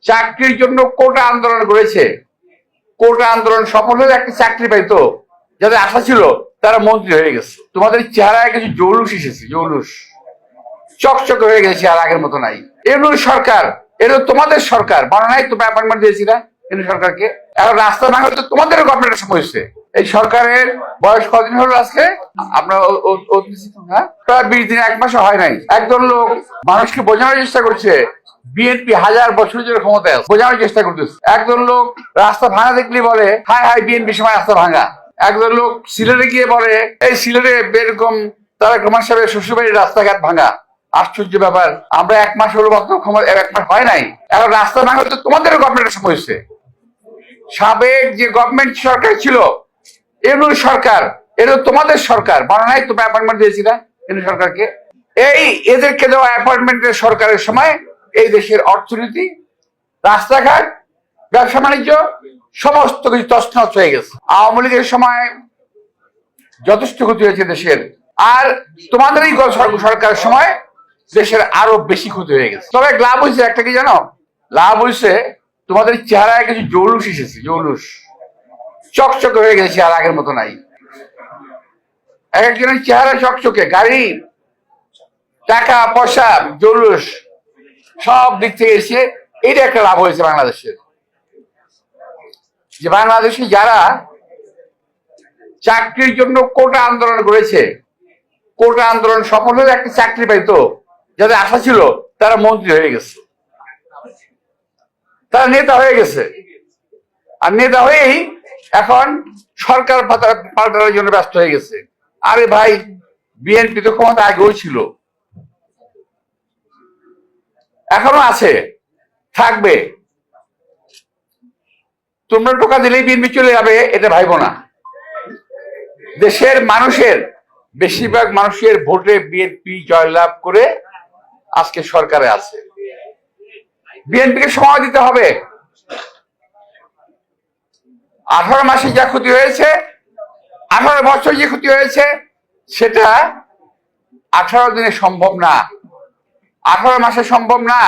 চাকরির জন্য কোটা আন্দোলন করেছে। কোটা আন্দোলন সফল হলে একটা চাকরি পাইতো, যাদের আশা ছিল তারা মন্ত্রী হয়ে গেছে। তোমাদের চেহারায় কিছু জৌলুস এসেছে, জৌলুস চকচকে হয়ে গেছে, আর আগের মতো নাই। এমন সরকার, এটা তোমাদের সরকার বানা নাই, তোমরা অ্যাপয়েন্টমেন্ট দিয়েছিল এমন সরকারকে। এখন রাস্তা ভাঙা তো তোমাদের গভর্নমেন্টের সময় হচ্ছে। এই সরকারের বয়স কদিন হলো আজকে? আমরা প্রায় 20 দিন, 1 মাসও হয় নাই। একজন লোক মানুষকে বোঝানোর চেষ্টা করছে বিএনপি 1000 বছরের জন্য ক্ষমতায় আছে, বোঝানোর চেষ্টা করতেছে। একজন লোক রাস্তা ভাঙা দেখলে বলে হাই হাই বিএনপি সময় রাস্তা ভাঙা। একজন লোক সিলেটে গিয়ে বলে এই সিলেটে এরকম তারেক রহমান সাহেবের শ্বশুরবাড়ির রাস্তাঘাট ভাঙা। আশ্চর্য ব্যাপার, আমরা 1 মাস হলো মাত্র ক্ষমতা, 1 মাস হয় নাই, এখন রাস্তা ভাঙা তো তোমাদের গভর্নমেন্টের সময় হচ্ছে। সাবেক যে গভর্নমেন্ট সরকার ছিল, এমন সরকার, এটা তোমাদের সরকার বানা নাই, তোমরা অ্যাপয়েন্টমেন্ট দিয়েছিল এমন সরকারকে। এই এদেরকে দেওয়া অ্যাপয়েন্টমেন্টের সরকারের সময় এই দেশের অর্থনীতি, রাস্তাঘাট, ব্যবসা বাণিজ্য সমস্ত কিছু তছনছ হয়ে গেছে। আওয়ামী লীগের সময় যথেষ্ট ক্ষতি হয়েছে দেশের, আর তোমাদের এই সরকারের সময় দেশের আরো বেশি ক্ষতি হয়ে গেছে। তবে লাভ হয়েছে একটা, কি জানো? লাভ হয়েছে তোমাদের চেহারায় কিছু জৌলুস এসেছে, জৌলুস চকচকে হয়ে গেছে, আর আগের মতো নাই। এক একজনের চেহারা চকচকে, গাড়ি, টাকা পয়সা, জৌলুস সব দিক থেকে এসে এটা একটা লাভ হয়েছে বাংলাদেশের। যে বাংলাদেশে যারা চাকরির জন্য কোটা আন্দোলন করেছে, কোটা আন্দোলন সফল হলে একটা চাকরি পাইতো, যাদের আশা ছিল তারা মন্ত্রী হয়ে গেছে, তারা নেতা হয়ে গেছে। আর নেতা হয়েই এখন সরকার পাল্টানোর জন্য ব্যস্ত হয়ে গেছে। আরে ভাই, বিএনপি তো ক্ষমতা আগেও ছিল, এখনো আছে, থাকবে। তোমরা টোকা দিলেই বিএনপি চলে যাবে এটা ভাইবো না। দেশের মানুষের বেশিরভাগ মানুষের ভোটে বিএনপি জয়লাভ করে আজকে সরকারে আছে। বিএনপিকে সময় দিতে হবে। 18 মাসে যা ক্ষতি হয়েছে, 18 বছর যে ক্ষতি হয়েছে, সেটা 18 দিনে সম্ভব না, 18 মাসে সম্ভব না।